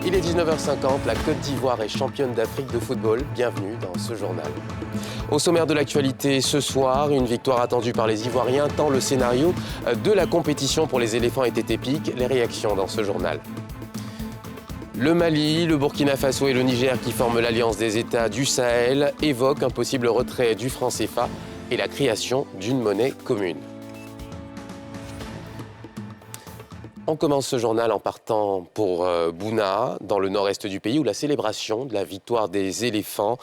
Il est 19h50, la Côte d'Ivoire est championne d'Afrique de football. Bienvenue dans ce journal. Au sommaire de l'actualité ce soir, une victoire attendue par les Ivoiriens tant le scénario de la compétition pour les éléphants était épique. Les réactions dans ce journal. Le Mali, le Burkina Faso et le Niger qui forment l'Alliance des États du Sahel évoquent un possible retrait du franc CFA et la création d'une monnaie commune. On commence ce journal en partant pour Bouna, dans le nord-est du pays, où la célébration de la victoire des éléphants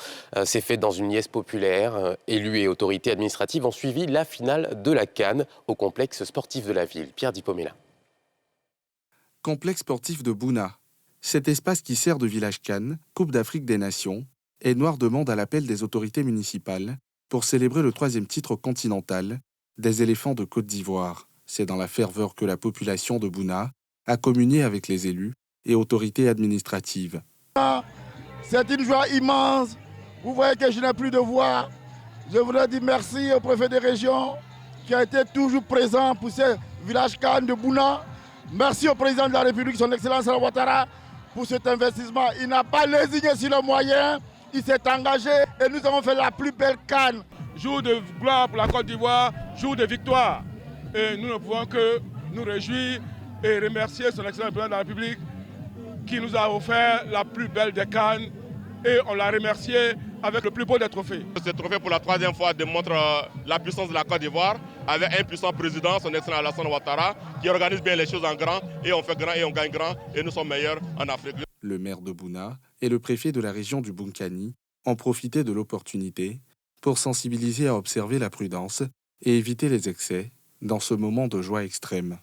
s'est faite dans une liesse populaire. Élus et autorités administratives ont suivi la finale de la CAN au complexe sportif de la ville. Pierre Dipomela. Complexe sportif de Bouna. Cet espace qui sert de village CAN, Coupe d'Afrique des Nations, est noir de monde à l'appel des autorités municipales pour célébrer le 3e titre continental des éléphants de Côte d'Ivoire. C'est dans la ferveur que la population de Bouna a communié avec les élus et autorités administratives. C'est une joie immense. Vous voyez que je n'ai plus de voix. Je voudrais dire merci au préfet de région qui a été toujours présent pour ce village CAN de Bouna. Merci au président de la République, son Excellence Ouattara, pour cet investissement. Il n'a pas lésigné sur le moyen, il s'est engagé et nous avons fait la plus belle CAN. Jour de gloire pour la Côte d'Ivoire, jour de victoire. Et nous ne pouvons que nous réjouir et remercier son excellent président de la République qui nous a offert la plus belle des CAN et on l'a remercié avec le plus beau des trophées. Ce trophée pour la 3e fois démontre la puissance de la Côte d'Ivoire avec un puissant président, son excellent Alassane Ouattara, qui organise bien les choses en grand et on fait grand et on gagne grand et nous sommes meilleurs en Afrique. Le maire de Bouna et le préfet de la région du Bunkani ont profité de l'opportunité pour sensibiliser à observer la prudence et éviter les excès dans ce moment de joie extrême.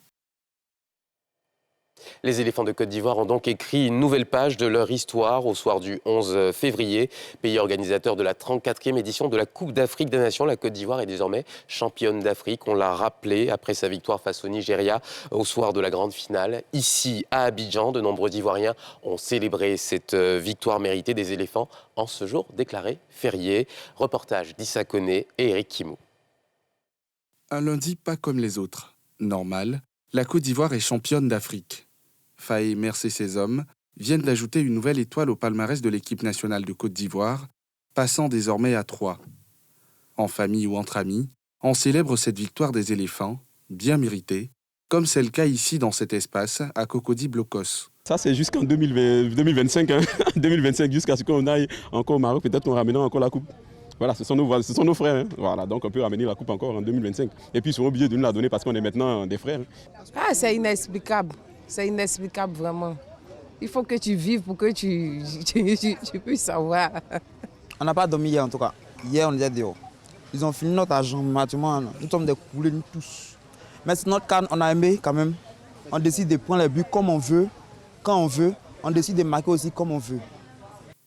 Les éléphants de Côte d'Ivoire ont donc écrit une nouvelle page de leur histoire au soir du 11 février. Pays organisateur de la 34e édition de la Coupe d'Afrique des Nations, la Côte d'Ivoire est désormais championne d'Afrique. On l'a rappelé après sa victoire face au Nigeria au soir de la grande finale. Ici, à Abidjan, de nombreux Ivoiriens ont célébré cette victoire méritée des éléphants en ce jour déclaré férié. Reportage d'Issa Koné et Eric Kimou. Un lundi pas comme les autres. Normal, la Côte d'Ivoire est championne d'Afrique. Faye Mercé et ses hommes viennent d'ajouter une nouvelle étoile au palmarès de l'équipe nationale de Côte d'Ivoire, passant désormais à 3. En famille ou entre amis, on célèbre cette victoire des éléphants, bien méritée, comme c'est le cas ici dans cet espace, à Cocody Blocos. Ça, c'est jusqu'en 2025, 2025, jusqu'à ce qu'on aille encore au Maroc, peut-être on ramènera encore la coupe. Voilà, ce sont nos frères. Hein. Voilà, donc on peut ramener la coupe encore en 2025. Et puis ils seront obligés de nous la donner parce qu'on est maintenant des frères. Ah, c'est inexplicable. C'est inexplicable vraiment. Il faut que tu vives pour que tu puisses savoir. On n'a pas dormi hier en tout cas. Hier on était dehors. Ils ont fini notre argent, maintenant nous sommes des coulés nous tous. Mais c'est notre CAN, on a aimé quand même. On décide de prendre les buts comme on veut, quand on veut. On décide de marquer aussi comme on veut.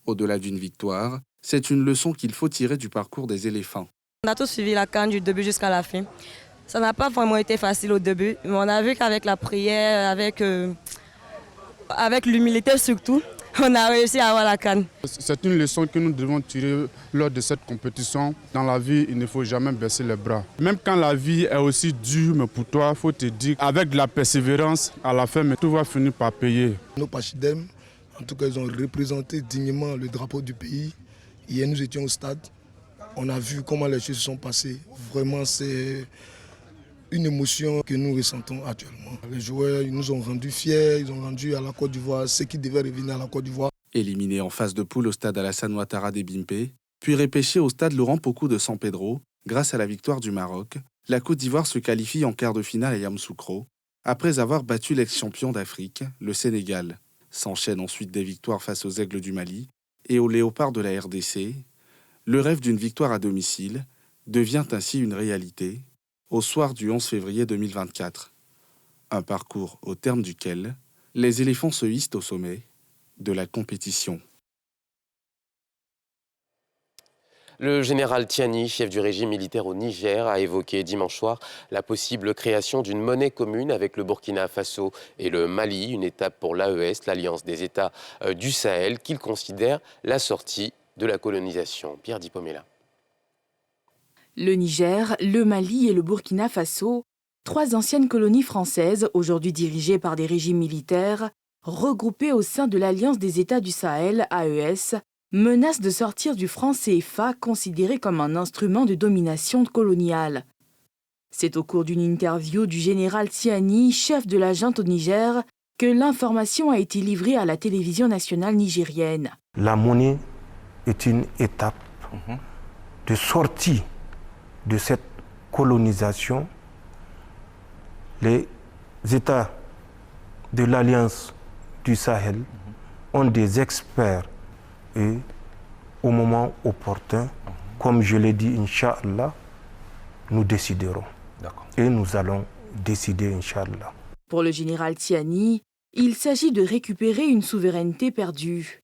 Au-delà d'une victoire, c'est une leçon qu'il faut tirer du parcours des éléphants. On a tous suivi la CAN du début jusqu'à la fin. Ça n'a pas vraiment été facile au début, mais on a vu qu'avec la prière, avec l'humilité surtout, on a réussi à avoir la CAN. C'est une leçon que nous devons tirer lors de cette compétition. Dans la vie, il ne faut jamais baisser les bras. Même quand la vie est aussi dure, mais pour toi, il faut te dire avec de la persévérance, à la fin, mais tout va finir par payer. Nos Pachidem, en tout cas, ils ont représenté dignement le drapeau du pays. Hier, nous étions au stade. On a vu comment les choses se sont passées. Vraiment, c'est une émotion que nous ressentons actuellement. Les joueurs ils nous ont rendus fiers, ils ont rendu à la Côte d'Ivoire ce qui devait revenir à la Côte d'Ivoire. Éliminé en phase de poule au stade Alassane Ouattara des Bimpe, puis repêché au stade Laurent Pokou de San Pedro, grâce à la victoire du Maroc, la Côte d'Ivoire se qualifie en quart de finale à Yamoussoukro, après avoir battu l'ex-champion d'Afrique, le Sénégal. S'enchaînent ensuite des victoires face aux Aigles du Mali et aux Léopards de la RDC. Le rêve d'une victoire à domicile devient ainsi une réalité au soir du 11 février 2024. Un parcours au terme duquel les éléphants se hissent au sommet de la compétition. Le général Tiani, chef du régime militaire au Niger, a évoqué dimanche soir la possible création d'une monnaie commune avec le Burkina Faso et le Mali, une étape pour l'AES, l'Alliance des États du Sahel, qu'il considère la sortie de la colonisation. Pierre Dipomela. Le Niger, le Mali et le Burkina Faso, 3 anciennes colonies françaises, aujourd'hui dirigées par des régimes militaires, regroupées au sein de l'Alliance des États du Sahel, AES, menacent de sortir du franc CFA considéré comme un instrument de domination coloniale. C'est au cours d'une interview du général Tiani, chef de la junte au Niger, que l'information a été livrée à la télévision nationale nigérienne. La monnaie est une étape de sortie de cette colonisation. Les États de l'Alliance du Sahel ont des experts et au moment opportun, comme je l'ai dit, Inch'Allah, nous déciderons. Et nous allons décider, Inch'Allah. Pour le général Tiani, il s'agit de récupérer une souveraineté perdue.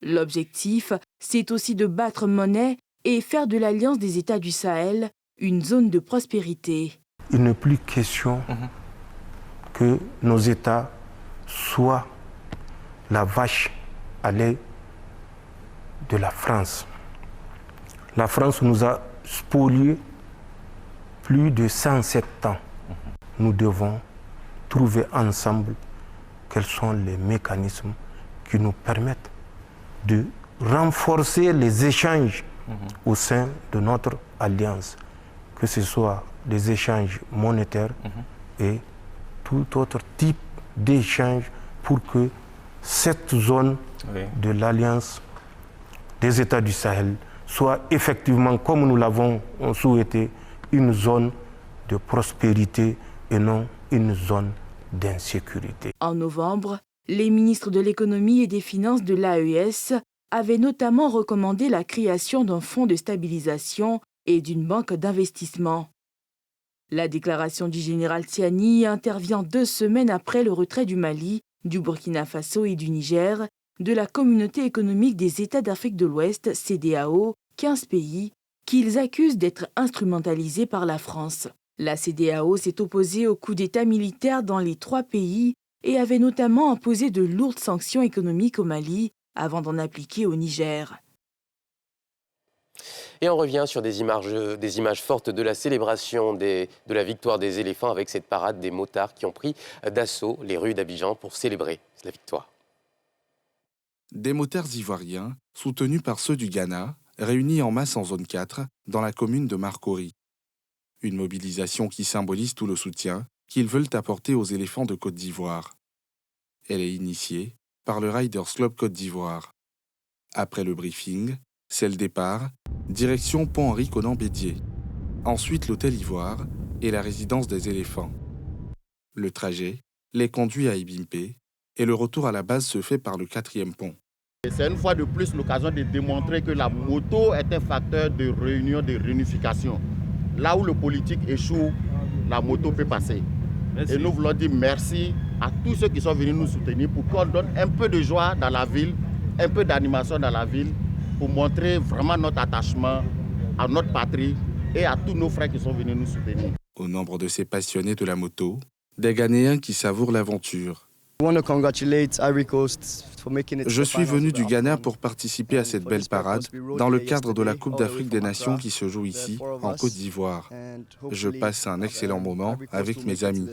L'objectif, c'est aussi de battre monnaie et faire de l'Alliance des États du Sahel une zone de prospérité. Il n'est plus question que nos États soient la vache à lait de la France. La France nous a spolié plus de 107 ans. Nous devons trouver ensemble quels sont les mécanismes qui nous permettent de renforcer les échanges au sein de notre alliance, que ce soit des échanges monétaires et tout autre type d'échange pour que cette zone de l'alliance des États du Sahel soit effectivement, comme nous l'avons souhaité, une zone de prospérité et non une zone d'insécurité. En novembre, les ministres de l'économie et des finances de l'AES avaient notamment recommandé la création d'un fonds de stabilisation et d'une banque d'investissement. La déclaration du général Tiani intervient 2 semaines après le retrait du Mali, du Burkina Faso et du Niger de la Communauté économique des États d'Afrique de l'Ouest, CEDEAO, 15 pays, qu'ils accusent d'être instrumentalisés par la France. La CEDEAO s'est opposée au coup d'État militaire dans les 3 pays et avait notamment imposé de lourdes sanctions économiques au Mali avant d'en appliquer au Niger. Et on revient sur des images fortes de la célébration de la victoire des éléphants avec cette parade des motards qui ont pris d'assaut les rues d'Abidjan pour célébrer la victoire. Des motards ivoiriens, soutenus par ceux du Ghana, réunis en masse en zone 4, dans la commune de Marcory. Une mobilisation qui symbolise tout le soutien qu'ils veulent apporter aux éléphants de Côte d'Ivoire. Elle est initiée par le Riders Club Côte d'Ivoire. Après le briefing, c'est le départ, direction Pont-Henri Conan-Bédier. Ensuite l'hôtel Ivoire et la résidence des éléphants. Le trajet les conduit à Ibimpé et le retour à la base se fait par le 4e pont. C'est une fois de plus l'occasion de démontrer que la moto est un facteur de réunion, de réunification. Là où le politique échoue, la moto peut passer. Merci. Et nous voulons dire merci à tous ceux qui sont venus nous soutenir pour qu'on donne un peu de joie dans la ville, un peu d'animation dans la ville, pour montrer vraiment notre attachement à notre patrie et à tous nos frères qui sont venus nous soutenir. Au nombre de ces passionnés de la moto, des Ghanéens qui savourent l'aventure. Je suis venu du Ghana pour participer à cette belle parade dans le cadre de la Coupe d'Afrique des Nations qui se joue ici, en Côte d'Ivoire. Je passe un excellent moment avec mes amis.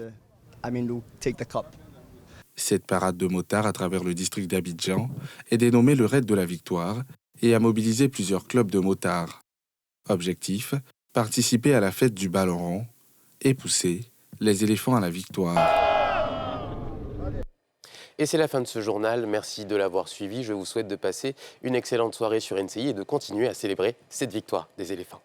Cette parade de motards à travers le district d'Abidjan est dénommée le Raid de la Victoire et a mobilisé plusieurs clubs de motards. Objectif, participer à la fête du ballon rond et pousser les éléphants à la victoire. Et c'est la fin de ce journal. Merci de l'avoir suivi. Je vous souhaite de passer une excellente soirée sur NCI et de continuer à célébrer cette victoire des éléphants.